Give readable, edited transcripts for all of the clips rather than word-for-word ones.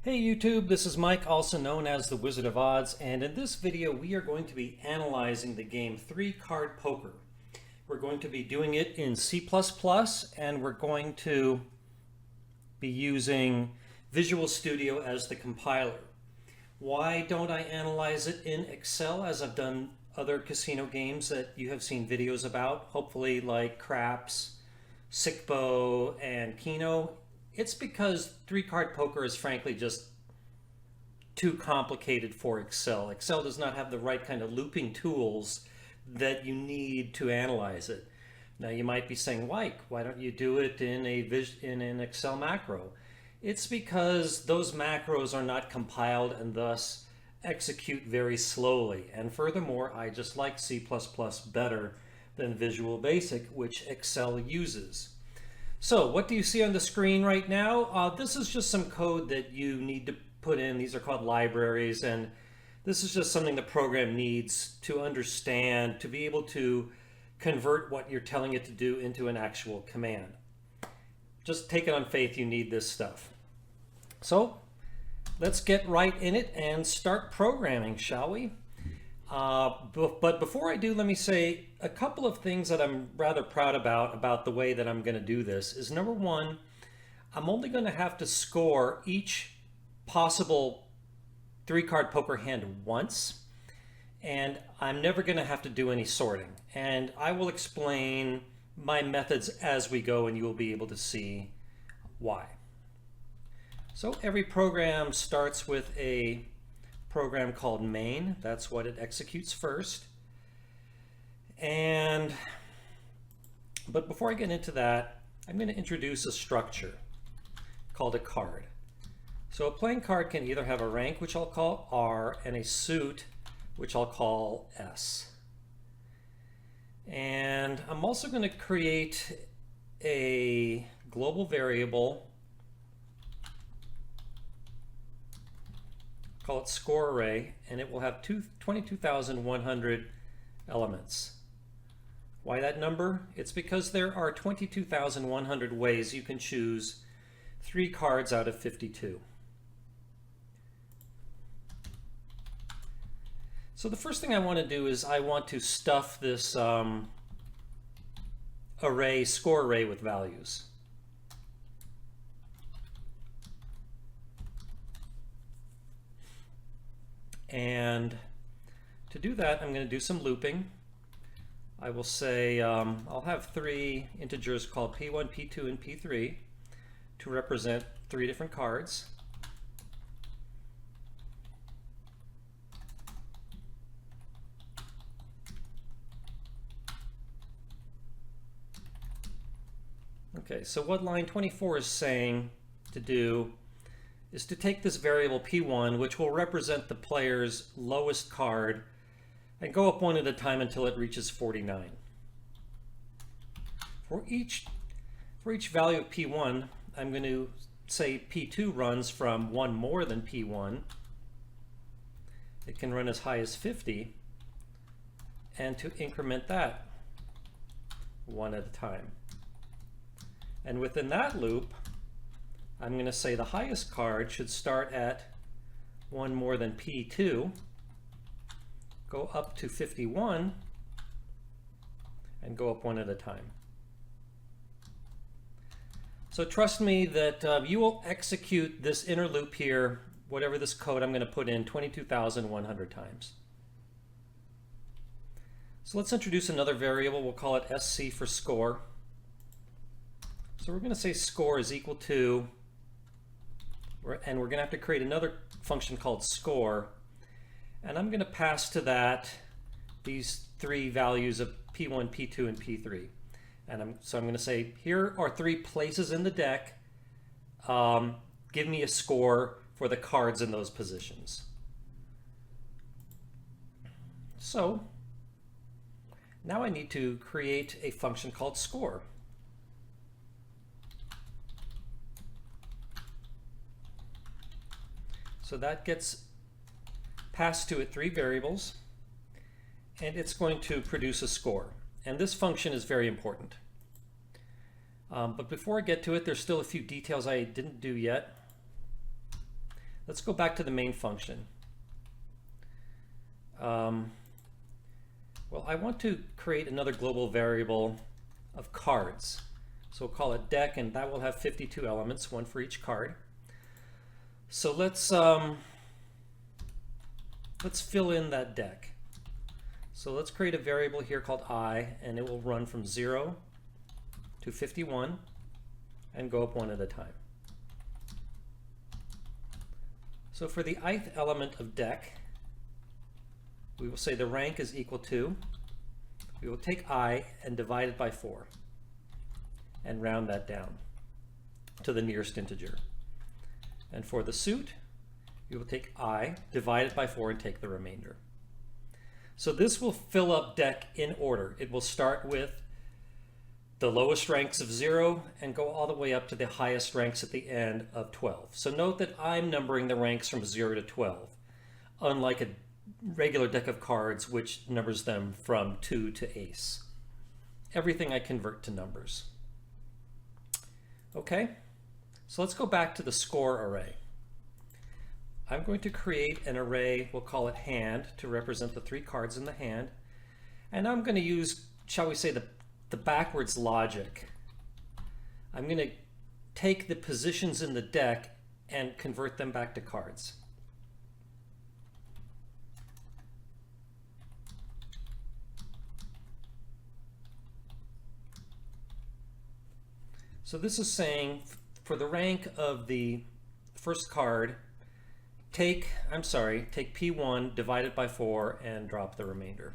Hey YouTube, this is Mike, also known as the Wizard of Odds, and in this video we are going to be analyzing the game 3-card poker. We're going to be doing it in C++, and we're going to be using Visual Studio as the compiler. Why don't I analyze it in Excel as I've done other casino games that you have seen videos about, hopefully like Craps, Sickbo, and Keno? It's because 3-card poker is frankly just too complicated for Excel. Excel does not have the right kind of looping tools that you need to analyze it. Now you might be saying, Mike, why don't you do it in an Excel macro? It's because those macros are not compiled and thus execute very slowly. And furthermore, I just like C++ better than Visual Basic, which Excel uses. So what do you see on the screen right now? This is just some code that you need to put in. These are called libraries, and this is just something the program needs to understand to be able to convert what you're telling it to do into an actual command. Just take it on faith you need this stuff. So let's get right in it and start programming, shall we? But before I do, let me say a couple of things that I'm rather proud about the way that I'm going to do this is, number one, I'm only going to have to score each possible 3-card poker hand once, and I'm never going to have to do any sorting. And I will explain my methods as we go, and you will be able to see why. So every program starts with a program called main. That's what it executes first. But before I get into that, I'm going to introduce a structure called a card. So a playing card can either have a rank, which I'll call R, and a suit, which I'll call S. And I'm also going to create a global variable, call it score array, and it will have 22,100 elements. Why that number? It's because there are 22,100 ways you can choose 3 cards out of 52. So the first thing I want to do is I want to stuff this score array with values. And to do that, I'm going to do some looping. I will say I'll have 3 integers called P1, P2, and P3 to represent 3 different cards. Okay, so what line 24 is saying to do is to take this variable P1, which will represent the player's lowest card, and go up one at a time until it reaches 49. For each value of P1, I'm going to say P2 runs from 1 more than P1. It can run as high as 50, and to increment that one at a time. And within that loop, I'm going to say the highest card should start at 1 more than P2, go up to 51, and go up one at a time. So trust me that you will execute this inner loop here, whatever this code I'm going to put in, 22,100 times. So let's introduce another variable. We'll call it SC for score. So we're going to say score is equal to, and we're going to have to create another function called score, and I'm going to pass to that these 3 values of P1, P2, and P3. And so I'm going to say, here are 3 places in the deck. Give me a score for the cards in those positions. So now I need to create a function called score. So that gets passed to it 3 variables, and it's going to produce a score. And this function is very important. But before I get to it, there's still a few details I didn't do yet. Let's go back to the main function. Well, I want to create another global variable of cards. So we'll call it deck, and that will have 52 elements, one for each card. So let's fill in that deck. So let's create a variable here called I, and it will run from 0 to 51 and go up one at a time. So for the ith element of deck, we will say the rank is equal to, we will take I and divide it by 4 and round that down to the nearest integer. And for the suit, we will take I, divide it by 4, and take the remainder. So this will fill up deck in order. It will start with the lowest ranks of 0 and go all the way up to the highest ranks at the end of 12. So note that I'm numbering the ranks from 0 to 12, unlike a regular deck of cards which numbers them from 2 to ace. Everything I convert to numbers. Okay, so let's go back to the score array. I'm going to create an array, we'll call it hand, to represent the 3 cards in the hand. And I'm going to use, shall we say, the backwards logic. I'm going to take the positions in the deck and convert them back to cards. So this is saying for the rank of the first card, take P1, divide it by 4, and drop the remainder.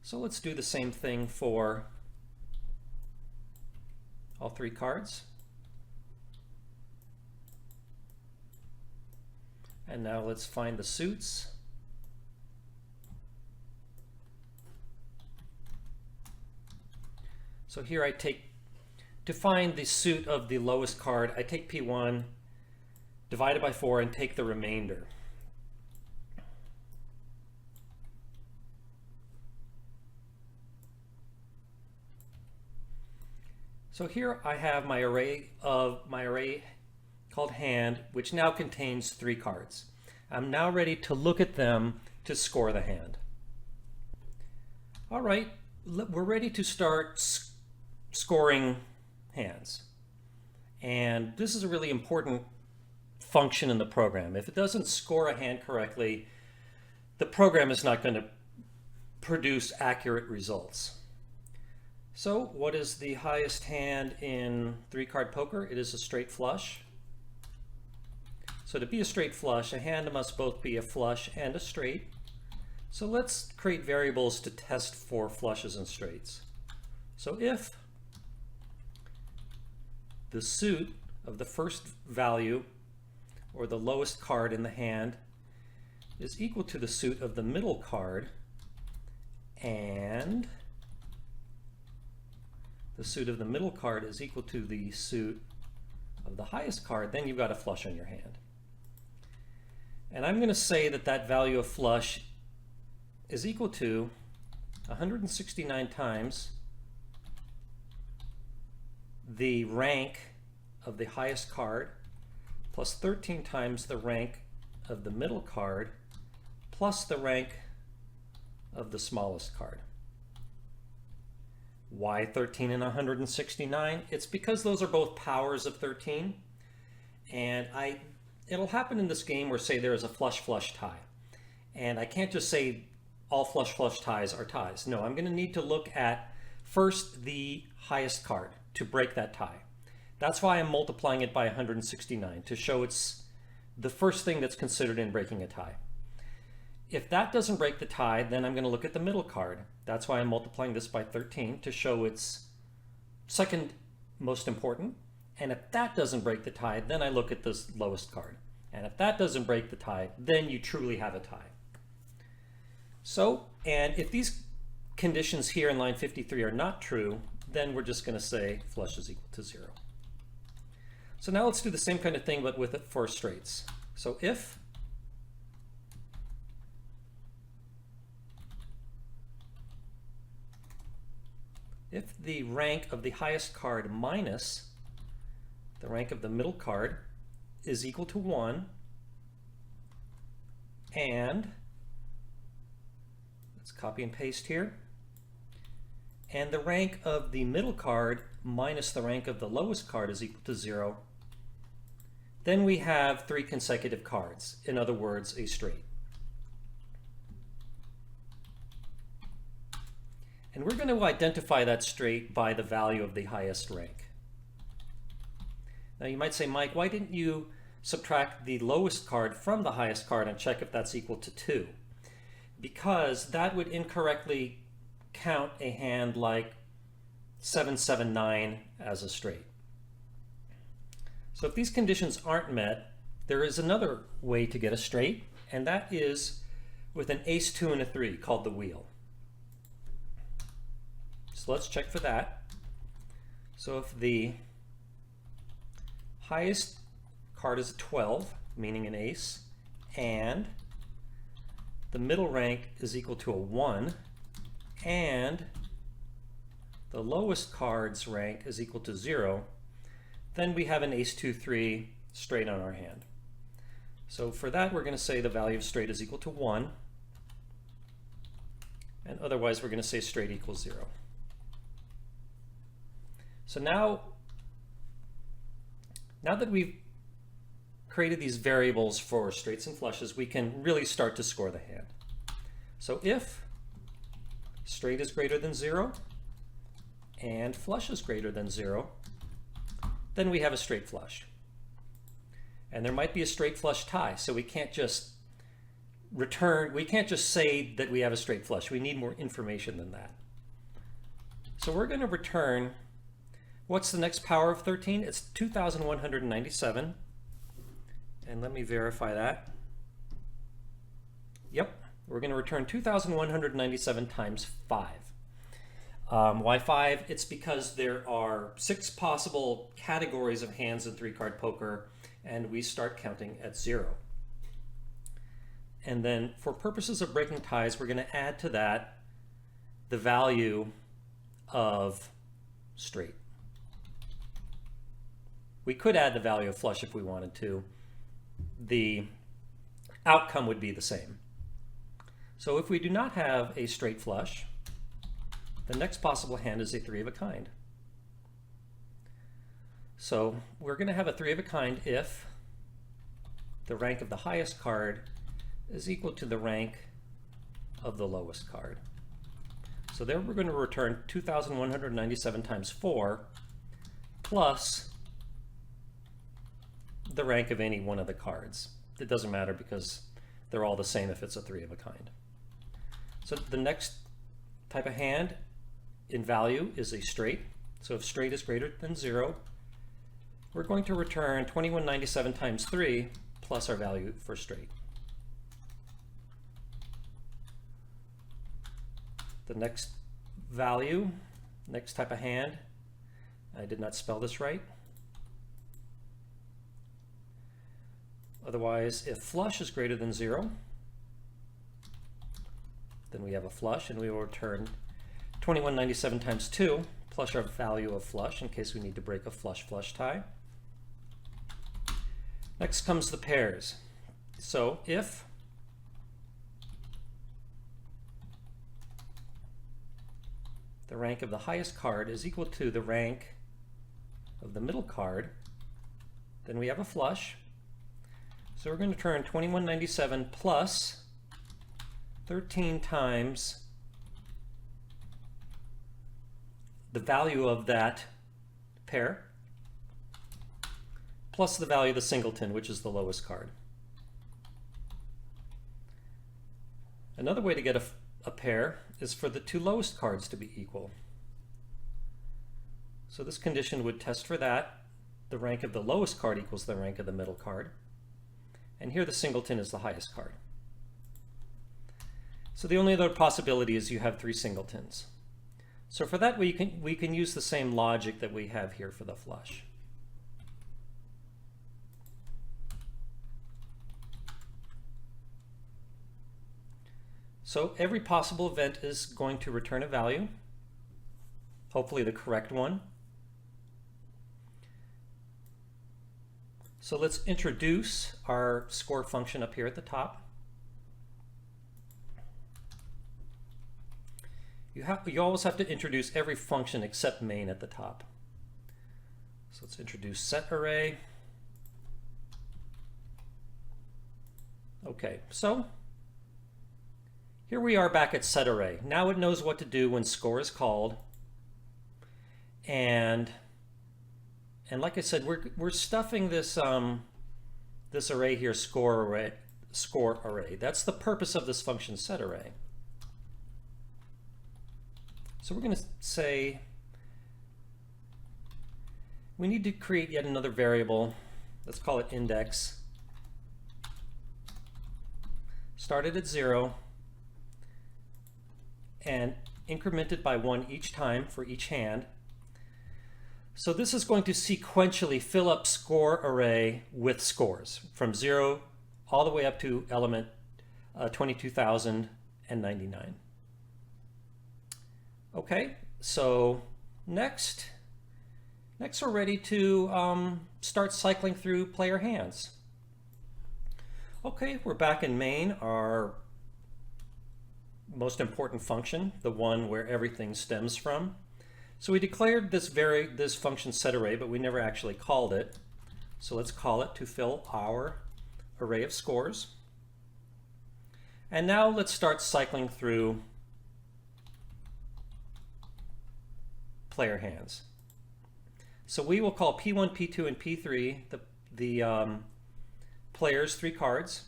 So let's do the same thing for all 3 cards. And now let's find the suits. So here I take, to find the suit of the lowest card, I take P1, divide it by 4, and take the remainder. So here I have my array called hand, which now contains 3 cards. I'm now ready to look at them to score the hand. All right, we're ready to start scoring hands. And this is a really important function in the program. If it doesn't score a hand correctly, the program is not going to produce accurate results. So what is the highest hand in 3-card poker? It is a straight flush. So to be a straight flush, a hand must both be a flush and a straight. So let's create variables to test for flushes and straights. So if the suit of the first value, or the lowest card in the hand, is equal to the suit of the middle card, and the suit of the middle card is equal to the suit of the highest card, then you've got a flush on your hand. And I'm going to say that that value of flush is equal to 169 times the rank of the highest card plus 13 times the rank of the middle card plus the rank of the smallest card. Why 13 and 169? It's because those are both powers of 13, and it'll happen in this game where, say, there is a flush-flush tie, and I can't just say all flush-flush ties are ties. No, I'm going to need to look at first the highest card to break that tie. That's why I'm multiplying it by 169, to show it's the first thing that's considered in breaking a tie. If that doesn't break the tie, then I'm going to look at the middle card. That's why I'm multiplying this by 13 to show it's second most important. And if that doesn't break the tie, then I look at this lowest card. And if that doesn't break the tie, then you truly have a tie. So, and if these conditions here in line 53 are not true, then we're just going to say flush is equal to 0. So now let's do the same kind of thing, but with it for straights. So if the rank of the highest card minus the rank of the middle card is equal to 1, and let's copy and paste here, and the rank of the middle card minus the rank of the lowest card is equal to 0, then we have 3 consecutive cards, in other words, a straight. And we're going to identify that straight by the value of the highest rank. Now you might say, Mike, why didn't you subtract the lowest card from the highest card and check if that's equal to 2? Because that would incorrectly count a hand like 7-7-9 as a straight. So if these conditions aren't met, there is another way to get a straight, and that is with an ace, 2, and a 3 called the wheel. So let's check for that. So if the highest card is a 12, meaning an ace, and the middle rank is equal to a 1, and the lowest card's rank is equal to 0, then we have an ace, 2, 3 straight on our hand. So for that, we're going to say the value of straight is equal to 1, and otherwise we're going to say straight equals 0. So now that we've created these variables for straights and flushes, we can really start to score the hand. So if straight is greater than 0 and flush is greater than 0, then we have a straight flush. And there might be a straight flush tie, so we can't just say that we have a straight flush. We need more information than that. So we're going to return, what's the next power of 13? It's 2,197. And let me verify that. Yep, we're going to return 2,197 times 5. Why 5? It's because there are 6 possible categories of hands in 3-card poker, and we start counting at 0. And then for purposes of breaking ties, we're going to add to that the value of straight. We could add the value of flush if we wanted to. The outcome would be the same. So if we do not have a straight flush, the next possible hand is a 3 of a kind. So we're going to have a 3 of a kind if the rank of the highest card is equal to the rank of the lowest card. So there we're going to return 2,197 times 4 plus the rank of any one of the cards. It doesn't matter because they're all the same if it's a 3 of a kind. So the next type of hand in value is a straight. So if straight is greater than 0, we're going to return 2197 times 3 plus our value for straight. The next value, next type of hand, I did not spell this right. Otherwise, if flush is greater than 0, then we have a flush, and we will return 2197 times 2 plus our value of flush in case we need to break a flush-flush tie. Next comes the pairs. So if the rank of the highest card is equal to the rank of the middle card, then we have a flush. So we're going to turn 2197 plus 13 times the value of that pair plus the value of the singleton, which is the lowest card. Another way to get a pair is for the 2 lowest cards to be equal. So this condition would test for that. The rank of the lowest card equals the rank of the middle card. And here the singleton is the highest card. So the only other possibility is you have 3 singletons. So for that we can use the same logic that we have here for the flush. So every possible event is going to return a value, hopefully the correct one. So let's introduce our score function up here at the top. You always have to introduce every function except main at the top. So let's introduce set array. Okay, so here we are back at set array. Now it knows what to do when score is called. And like I said, we're stuffing this this array here, score array. That's the purpose of this function set array. So we're going to say we need to create yet another variable. Let's call it index. Started at 0 and incremented by 1 each time for each hand. So this is going to sequentially fill up score array with scores from 0 all the way up to element 22,099. Okay, so next we're ready to start cycling through player hands. Okay, we're back in main, our most important function, the one where everything stems from. So we declared this function set array, but we never actually called it. So let's call it to fill our array of scores. And now let's start cycling through player hands. So we will call P1, P2, and P3 the players' 3 cards,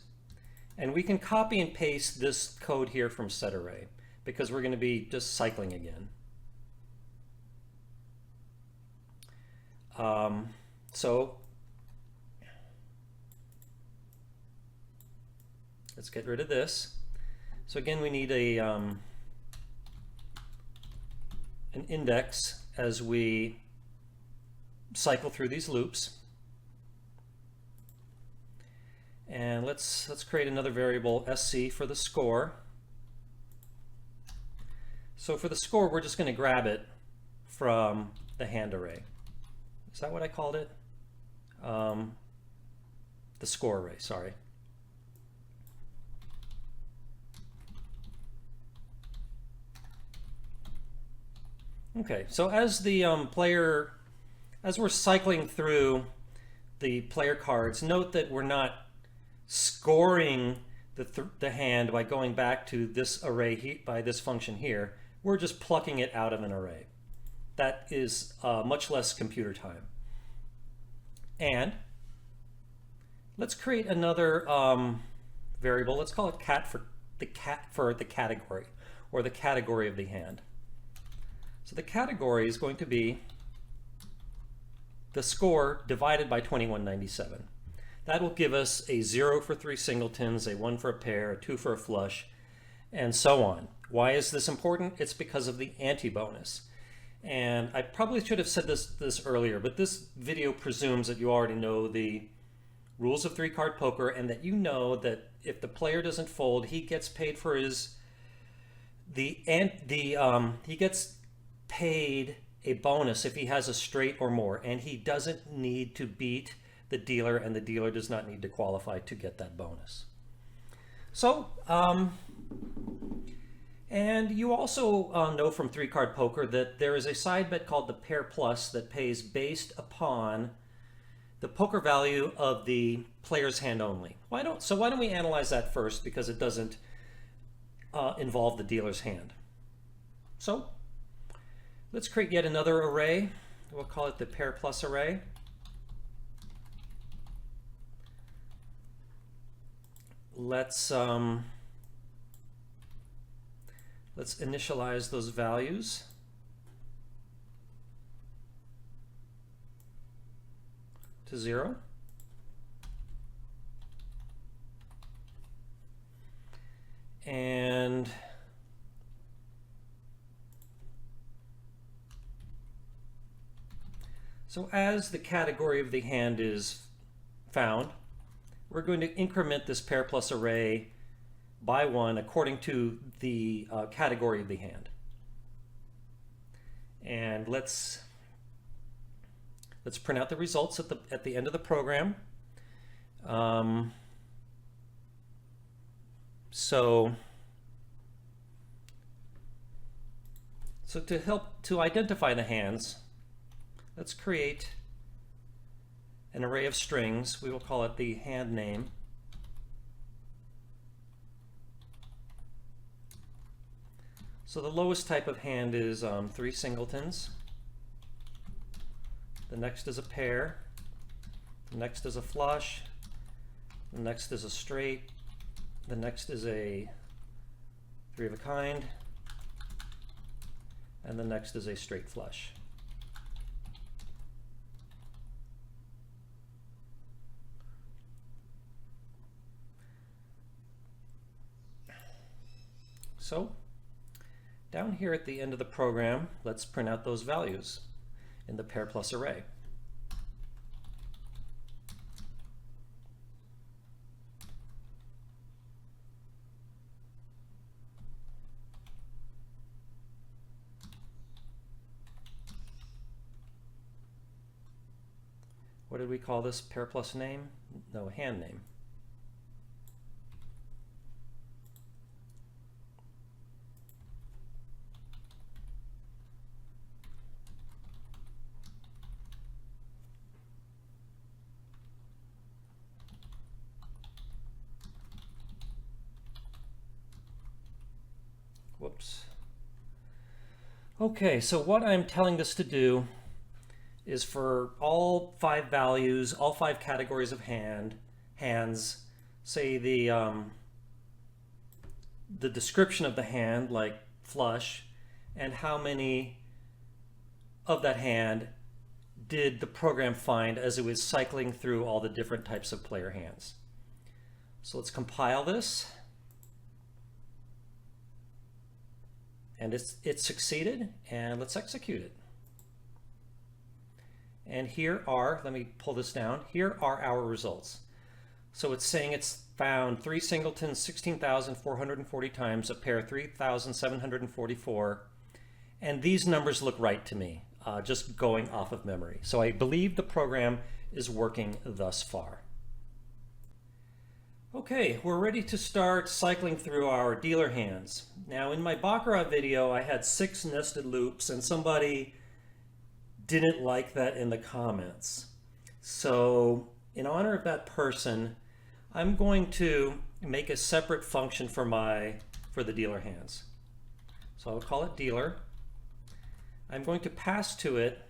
and we can copy and paste this code here from set array because we're going to be just cycling again. So let's get rid of this. So again, we need an index as we cycle through these loops. And let's create another variable sc for the score. So for the score, we're just going to grab it from the hand array. Is that what I called it? The score array, sorry. Okay, so as the as we're cycling through the player cards, note that we're not scoring the hand by going back to this array by this function here. We're just plucking it out of an array. That is much less computer time. And let's create another variable. Let's call it cat for the category, or the category of the hand. So the category is going to be the score divided by 2197. That will give us a 0 for 3 singletons, a 1 for a pair, a 2 for a flush, and so on. Why is this important? It's because of the anti-bonus. And I probably should have said this earlier, but this video presumes that you already know the rules of 3-card poker, and that you know that if the player doesn't fold, he gets paid for he gets paid a bonus if he has a straight or more, and he doesn't need to beat the dealer, and the dealer does not need to qualify to get that bonus. So, and you also know from 3-card poker that there is a side bet called the pair plus that pays based upon the poker value of the player's hand only. Why don't we analyze that first, because it doesn't involve the dealer's hand. So let's create yet another array. We'll call it the pair plus array. Let's initialize those values. To 0. And so as the category of the hand is found, we're going to increment this pair plus array by 1 according to the category of the hand. And let's print out the results at the end of the program. So to help to identify the hands, let's create an array of strings. We will call it the hand name. So the lowest type of hand is 3 singletons. The next is a pair. The next is a flush. The next is a straight. The next is a 3 of a kind. And the next is a straight flush. So down here at the end of the program, let's print out those values in the pair plus array. What did we call this? Pair plus name? No, hand name. Whoops. Okay, so what I'm telling this to do is for all 5 values, all 5 categories of hands, say the description of the hand, like flush, and how many of that hand did the program find as it was cycling through all the different types of player hands. So let's compile this. And it succeeded, and let's execute it. And here are, let me pull this down, here are our results. So it's saying it's found 3 singletons 16,440 times, a pair 3,744, and these numbers look right to me, just going off of memory. So I believe the program is working thus far. Okay, we're ready to start cycling through our dealer hands. Now in my Baccarat video, I had 6 nested loops, and somebody didn't like that in the comments. So in honor of that person, I'm going to make a separate function for the dealer hands. So I'll call it dealer. I'm going to pass to it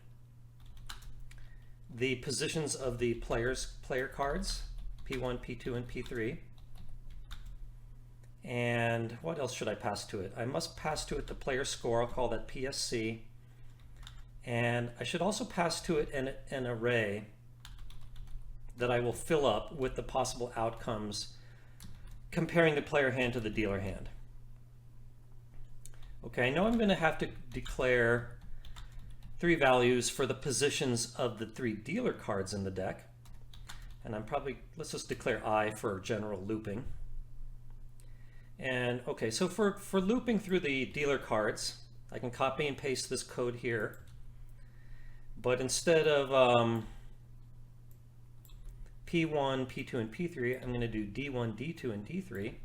the positions of the player cards, P1, P2, and P3. And what else should I pass to it? I must pass to it the player score. I'll call that PSC. And I should also pass to it an array that I will fill up with the possible outcomes comparing the player hand to the dealer hand. Okay, I know I'm going to have to declare 3 values for the positions of the 3 dealer cards in the deck. And let's just declare I for general looping. And okay, so for looping through the dealer cards, I can copy and paste this code here. But instead of P1, P2, and P3, I'm going to do D1, D2, and D3.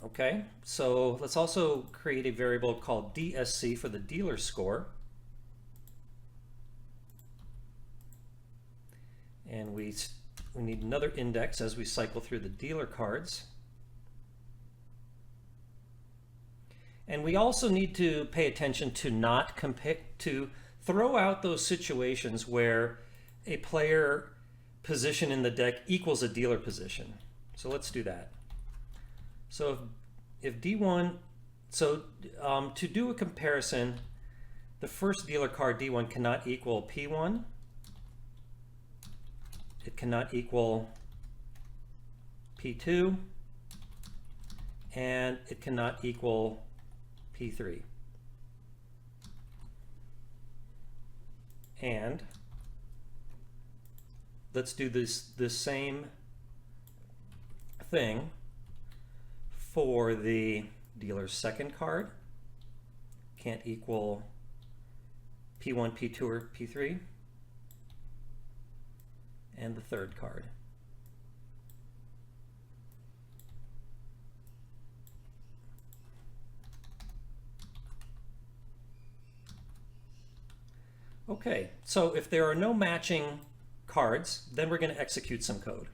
Okay, so let's also create a variable called DSC for the dealer score. And we need another index as we cycle through the dealer cards. And we also need to pay attention to throw out those situations where a player position in the deck equals a dealer position. So let's do that. So if D1, to do a comparison, the first dealer card D1 cannot equal P1. It cannot equal P2, and it cannot equal P3. And let's do this same thing for the dealer's second card can't equal P1, P2, or P3, and the third card. Okay, so if there are no matching cards, then we're going to execute some code.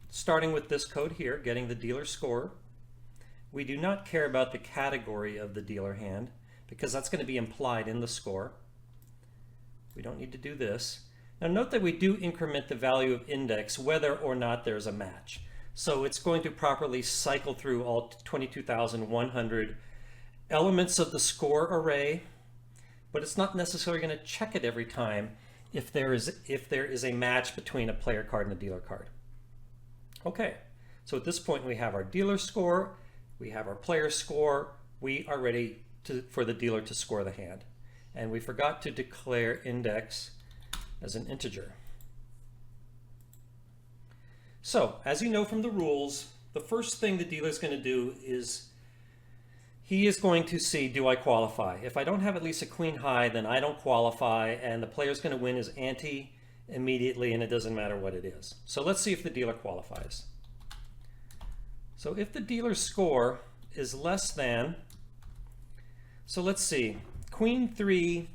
Starting with this code here, getting the dealer score. We do not care about the category of the dealer hand because that's going to be implied in the score. We don't need to do this. Now note that we do increment the value of index whether or not there's a match. So it's going to properly cycle through all 22,100 elements of the score array, but it's not necessarily going to check it every time if there is a match between a player card and a dealer card. Okay, so at this point we have our dealer score, we have our player score, we are ready for the dealer to score the hand. And we forgot to declare index as an integer. So, as you know from the rules, the first thing the dealer is going to do is he is going to see, do I qualify? If I don't have at least a queen high, then I don't qualify, and the player is going to win his ante immediately, and it doesn't matter what it is. So let's see if the dealer qualifies. So if the dealer's score is less than, so let's see, Queen 3,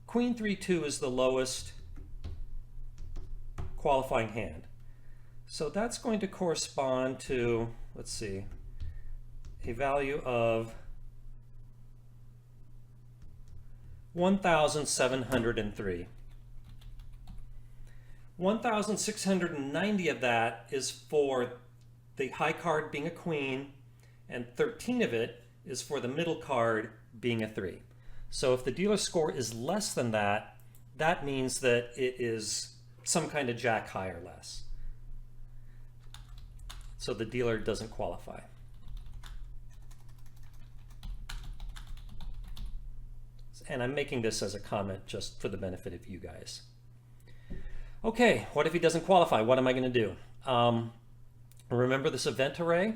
2 is the lowest qualifying hand. So that's going to correspond to, let's see, a value of 1,703. 1,690 of that is for the high card being a queen, and 13 of it is for the middle card being a 3. So if the dealer score is less than that, that means that it is some kind of jack high or less. So the dealer doesn't qualify. And I'm making this as a comment just for the benefit of you guys. Okay, what if he doesn't qualify? What am I going to do? Remember this event array?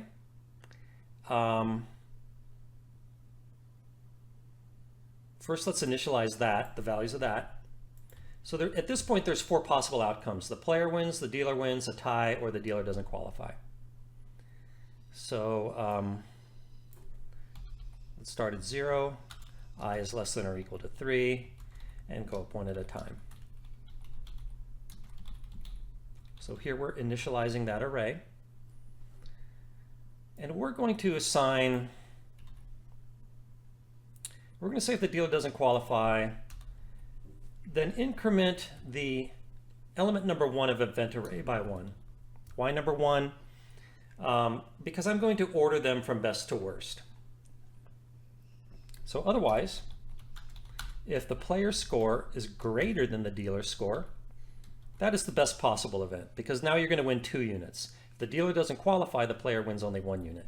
First, let's initialize that, the values of that. So there, at this point, there's 4 possible outcomes. The player wins, the dealer wins, a tie, or the dealer doesn't qualify. So let's start at 0. I is less than or equal to 3, and go up one at a time. So here we're initializing that array. And we're going to assign, we're going to say if the dealer doesn't qualify, then increment the element number 1 of event array by 1. Why number 1? Because I'm going to order them from best to worst. So otherwise, if the player score is greater than the dealer score, that is the best possible event, because now you're going to win 2 units. If the dealer doesn't qualify, the player wins only 1 unit.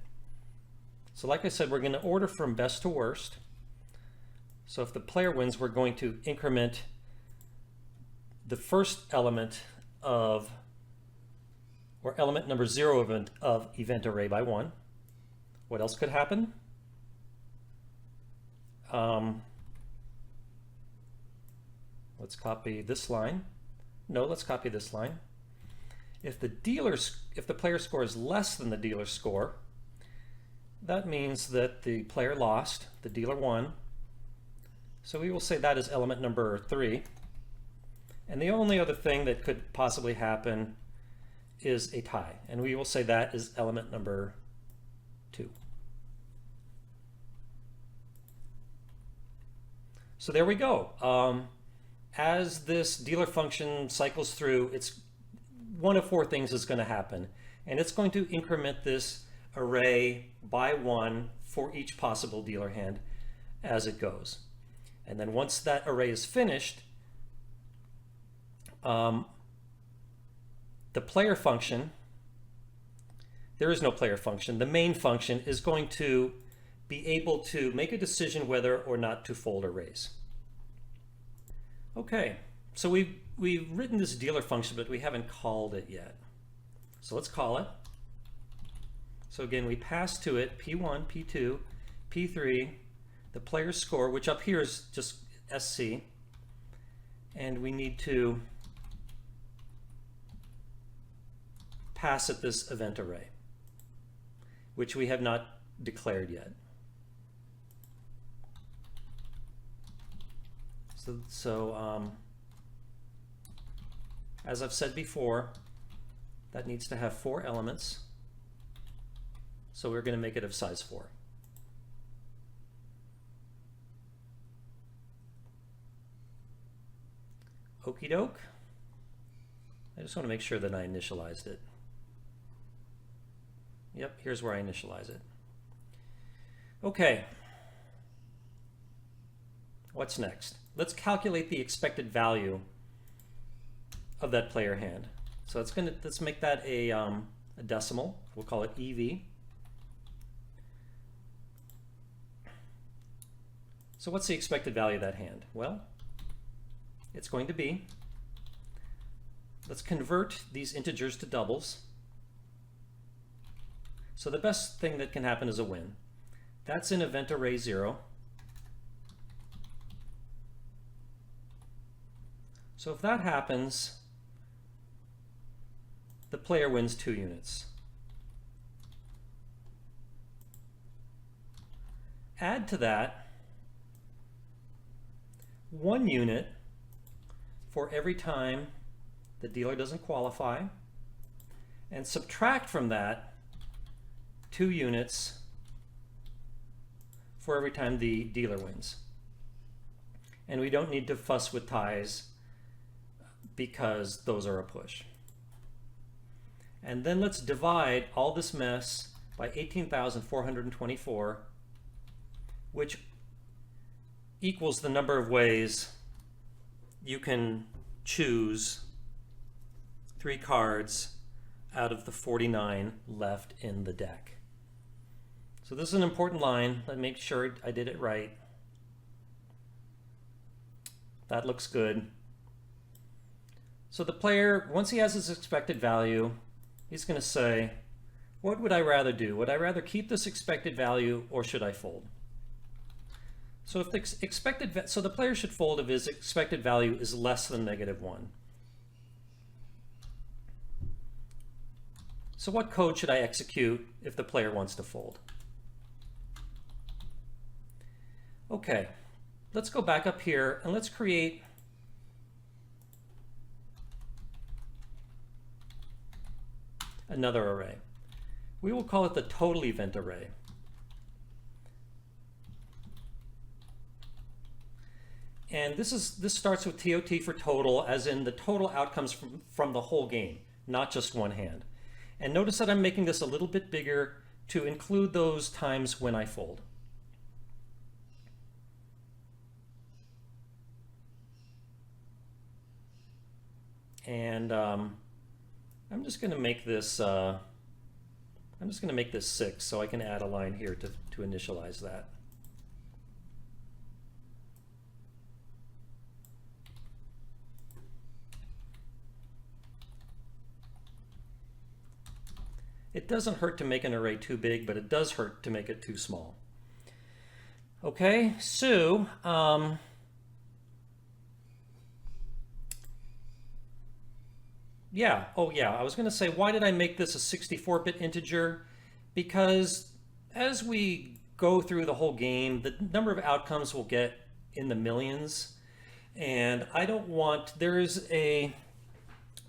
So like I said, we're going to order from best to worst. So if the player wins, we're going to increment the first element of, or element number 0 of event array by 1. What else could happen? Let's copy this line. No, let's copy this line. If the player score is less than the dealer score, that means that the player lost, the dealer won. So we will say that is element number 3. And the only other thing that could possibly happen is a tie. And we will say that is element number 2. So there we go. As this dealer function cycles through, it's one of 4 things is going to happen. And it's going to increment this array by 1 for each possible dealer hand as it goes. And then once that array is finished, the player function, there is no player function. The main function is going to be able to make a decision whether or not to fold or raise. Okay, so we've we've written this dealer function, but we haven't called it yet. So let's call it. So again, we pass to it P1, P2, P3, the player's score, which up here is just SC, and we need to pass it this event array, which we have not declared yet. So as I've said before, that needs to have 4 elements. So we're going to make it of size 4. Okie doke. I just want to make sure that I initialized it. Yep, here's where I initialize it. Okay. What's next? Let's calculate the expected value of that player hand. So let's make that a decimal. We'll call it EV. So what's the expected value of that hand? Well, it's going to be, let's convert these integers to doubles. So the best thing that can happen is a win. That's in event array 0. So if that happens, the player wins 2 units. Add to that 1 unit for every time the dealer doesn't qualify, and subtract from that 2 units for every time the dealer wins. And we don't need to fuss with ties because those are a push. And then let's divide all this mess by 18,424, which equals the number of ways you can choose 3 cards out of the 49 left in the deck. So this is an important line. Let me make sure I did it right. That looks good. So the player, once he has his expected value, he's going to say, what would I rather do? Would I rather keep this expected value or should I fold? So if the player should fold if his expected value is less than -1. So what code should I execute if the player wants to fold? Okay, let's go back up here and let's create another array. We will call it the total event array. And this starts with TOT for total, as in the total outcomes from the whole game, not just one hand. And notice that I'm making this a little bit bigger to include those times when I fold. And I'm just going to make this 6 so I can add a line here to initialize that. It doesn't hurt to make an array too big, but it does hurt to make it too small. Okay, so yeah, I was going to say, why did I make this a 64-bit integer? Because as we go through the whole game, the number of outcomes will get in the millions, and I don't want, the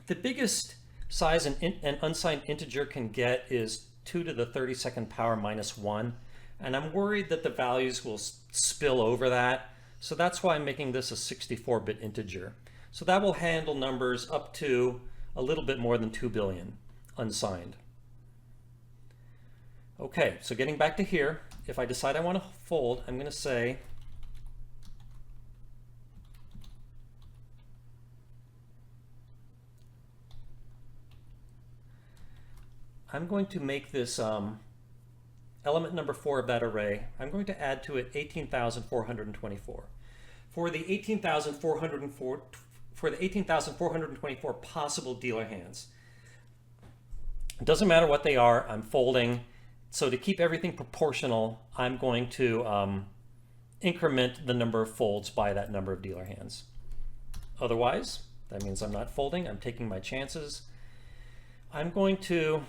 biggest size an unsigned integer can get is 2 to the 32nd power minus 1, and I'm worried that the values will spill over that, so that's why I'm making this a 64-bit integer. So that will handle numbers up to a little bit more than 2 billion unsigned. Okay, so getting back to here, if I decide I want to fold, I'm going to say I'm going to make this element number 4 of that array, I'm going to add to it 18,424. For the 18,424 for the 18,424 possible dealer hands. It doesn't matter what they are, I'm folding. So to keep everything proportional, I'm going to increment the number of folds by that number of dealer hands. Otherwise, that means I'm not folding, I'm taking my chances. I'm going to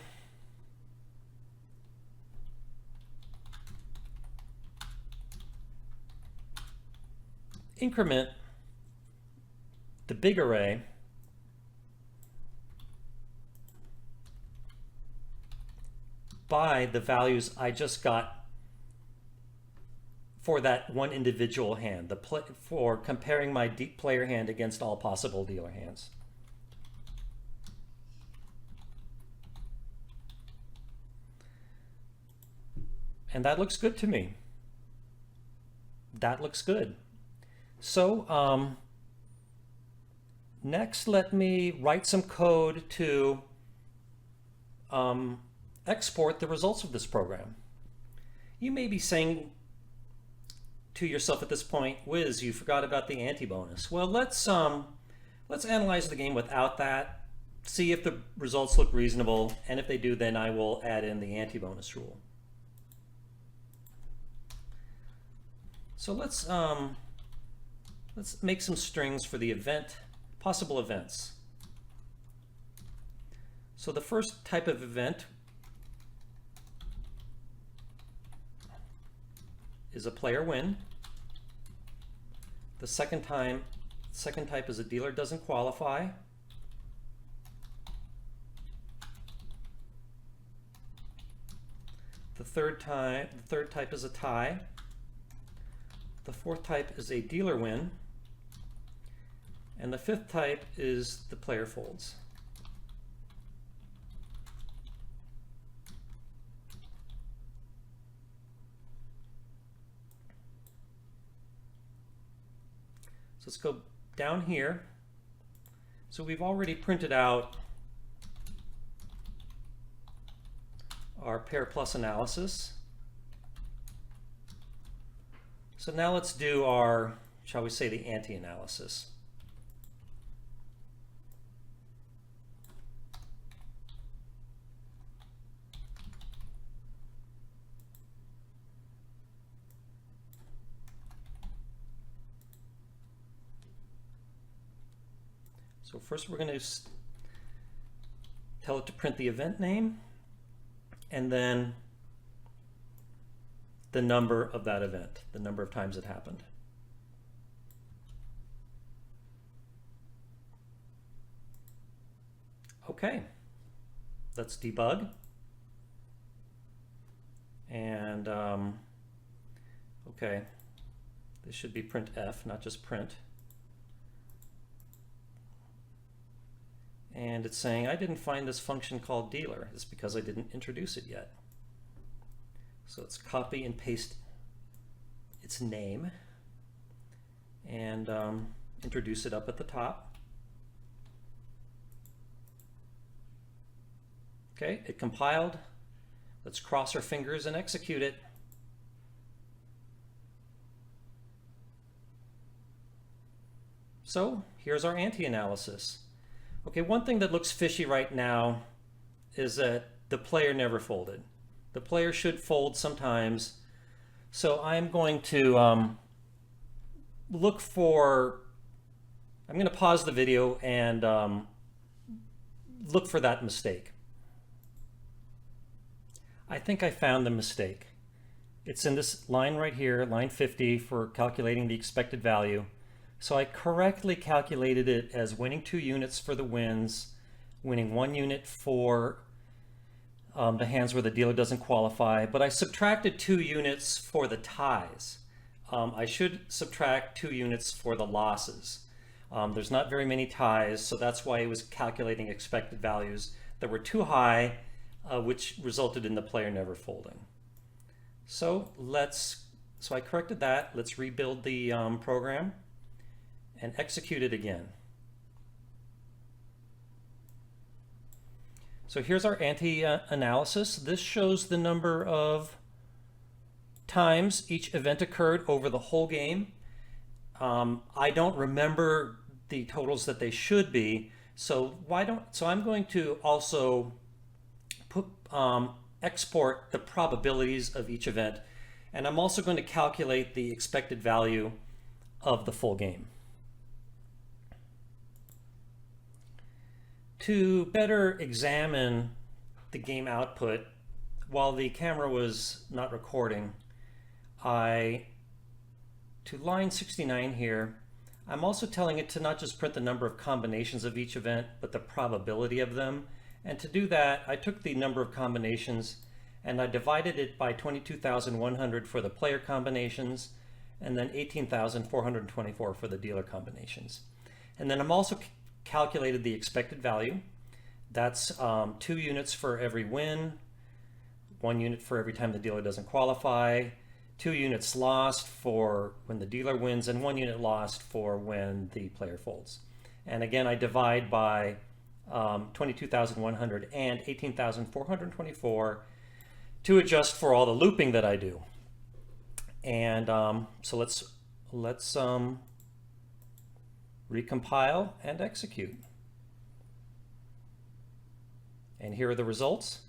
increment the big array by the values I just got for that one individual hand, for comparing my player hand against all possible dealer hands. And that looks good to me. That looks good. So next, let me write some code to export the results of this program. You may be saying to yourself at this point, Wiz, you forgot about the anti-bonus. Well, let's analyze the game without that, see if the results look reasonable, and if they do, then I will add in the anti-bonus rule. So let's make some strings for the possible events. So the first type of event is a player win. The second type is a dealer doesn't qualify. The third type is a tie. The fourth type is a dealer win. And the fifth type is the player folds. So let's go down here. So we've already printed out our pair plus analysis. So now let's do our, shall we say, the anti-analysis. So first we're going to tell it to print the event name and then the number of that event, the number of times it happened. Okay, let's debug. And okay, this should be printf, not just print. And it's saying, I didn't find this function called dealer. It's because I didn't introduce it yet. So let's copy and paste its name and introduce it up at the top. Okay, it compiled. Let's cross our fingers and execute it. So here's our anti-analysis. Okay, one thing that looks fishy right now is that the player never folded. The player should fold sometimes. So I'm going to I'm going to pause the video and look for that mistake. I think I found the mistake. It's in this line right here, line 50, for calculating the expected value. So I correctly calculated it as winning 2 units for the wins, winning 1 unit for the hands where the dealer doesn't qualify, but I subtracted 2 units for the ties. I should subtract 2 units for the losses. There's not very many ties, so that's why it was calculating expected values that were too high, which resulted in the player never folding. So I corrected that. Let's rebuild the program and execute it again. So here's our anti-analysis. This shows the number of times each event occurred over the whole game. I don't remember the totals that they should be. So I'm going to also put, export the probabilities of each event, and I'm also going to calculate the expected value of the full game. To better examine the game output while the camera was not recording, to line 69 here, I'm also telling it to not just print the number of combinations of each event, but the probability of them. And to do that, I took the number of combinations and I divided it by 22,100 for the player combinations, and then 18,424 for the dealer combinations. And then I'm also calculated the expected value. That's 2 units for every win, 1 unit for every time the dealer doesn't qualify, 2 units lost for when the dealer wins, and 1 unit lost for when the player folds. And again, I divide by 22,100 and 18,424 to adjust for all the looping that I do. And so let's recompile and execute. And here are the results.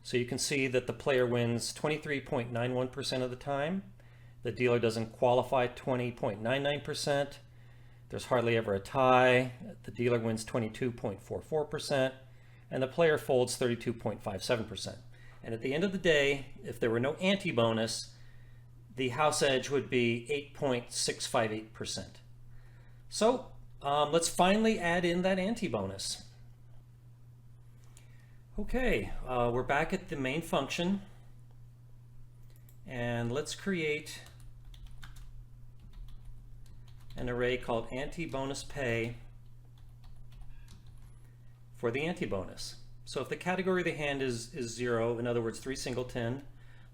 So you can see that the player wins 23.91% of the time. The dealer doesn't qualify 20.99%. There's hardly ever a tie. The dealer wins 22.44%, and the player folds 32.57%. And at the end of the day, if there were no anti-bonus, the house edge would be 8.658%. So let's finally add in that anti-bonus. Okay, we're back at the main function, and let's create an array called anti-bonus pay for the anti-bonus. So if the category of the hand is 0, in other words 3 singleton,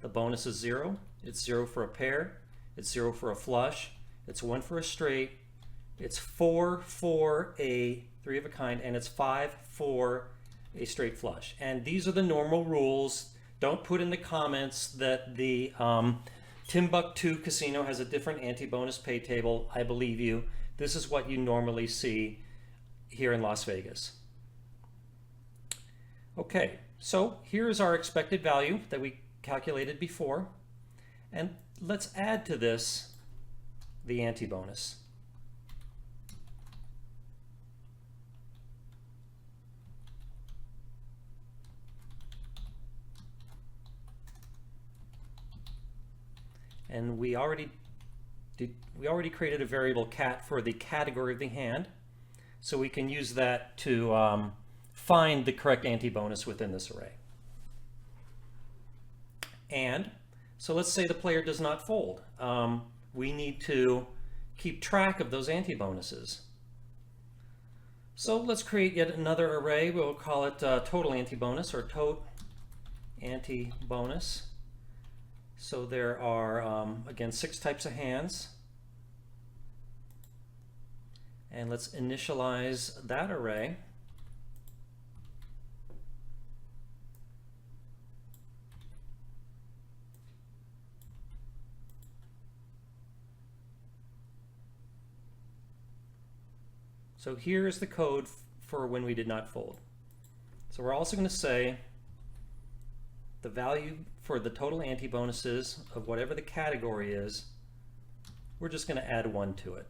the bonus is 0. It's 0 for a pair, it's 0 for a flush, it's 1 for a straight, it's 4 for a 3 of a kind, and it's 5 for a straight flush. And these are the normal rules. Don't put in the comments that the Timbuktu Casino has a different anti-bonus pay table. I believe you. This is what you normally see here in Las Vegas. Okay, so here's our expected value that we calculated before, and let's add to this the anti-bonus. And we already created a variable cat for the category of the hand, so we can use that to find the correct anti-bonus within this array. And so let's say the player does not fold. We need to keep track of those anti-bonuses. So let's create yet another array. We'll call it total anti-bonus, or tot anti-bonus. So there are, again, 6 types of hands. And let's initialize that array. So here's the code for when we did not fold. So we're also going to say the value for the total anti-bonuses of whatever the category is, we're just going to add 1 to it.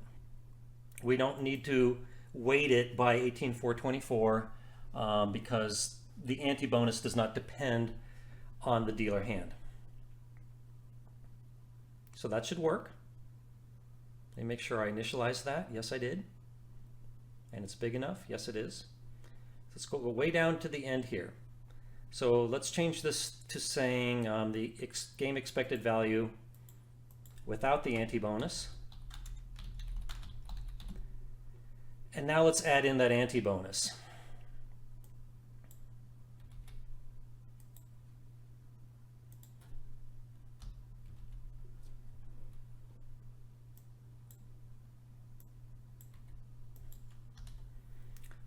We don't need to weight it by 18,424 because the anti-bonus does not depend on the dealer hand. So that should work. Let me make sure I initialize that. Yes, I did. And it's big enough. Yes, it is. Let's go way down to the end here. So let's change this to saying the game expected value without the anti-bonus. And now let's add in that anti-bonus.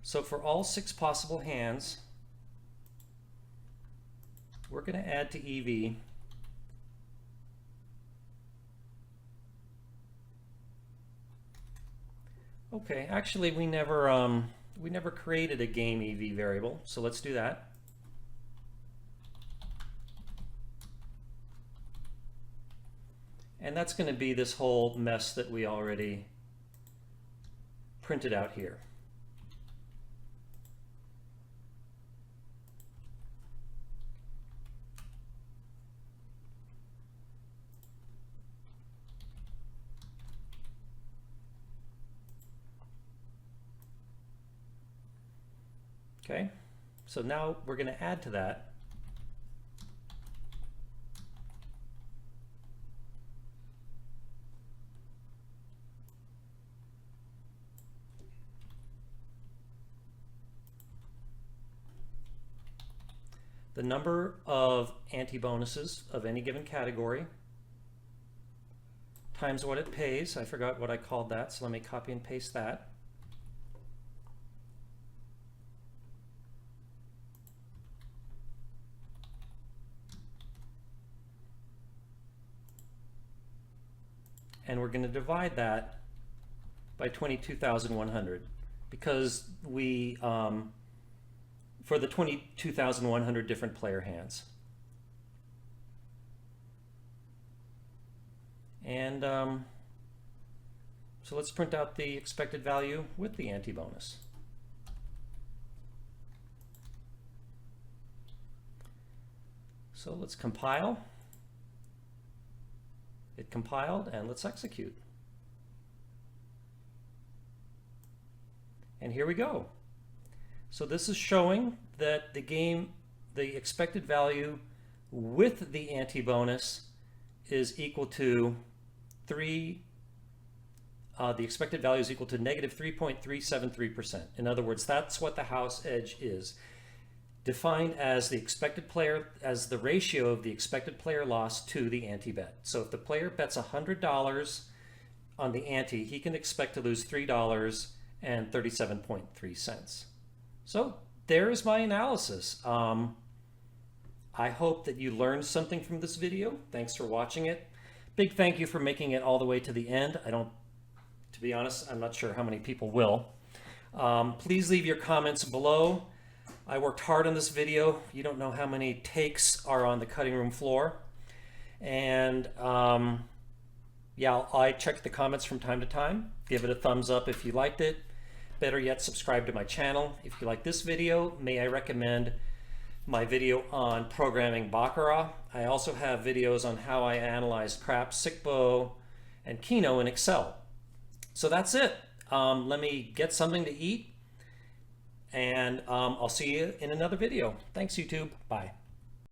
So for all 6 possible hands, we're going to add to EV Okay, actually we never created a game EV variable, so let's do that. And that's going to be this whole mess that we already printed out here. Okay, so now we're going to add to that the number of anti-bonuses of any given category times what it pays. I forgot what I called that, so let me copy and paste that. And we're going to divide that by 22,100 because we, for the 22,100 different player hands. And so let's print out the expected value with the anti-bonus. So let's compile. It compiled, and let's execute. And here we go. So this is showing that the expected value with the anti-bonus is equal to the expected value is equal to negative 3.373%. In other words, that's what the house edge is, defined as the expected player, as the ratio of the expected player loss to the anti-bet. So if the player bets $100 on the ante, he can expect to lose $3.37.3. So there's my analysis. I hope that you learned something from this video. Thanks for watching it. Big thank you for making it all the way to the end. To be honest, I'm not sure how many people will. Please leave your comments below. I worked hard on this video. You don't know how many takes are on the cutting room floor. And yeah, I check the comments from time to time. Give it a thumbs up if you liked it. Better yet, subscribe to my channel. If you like this video, may I recommend my video on programming Baccarat. I also have videos on how I analyze craps, SICBO, and Keno in Excel. So that's it. Let me get something to eat. And I'll see you in another video. Thanks, YouTube. Bye.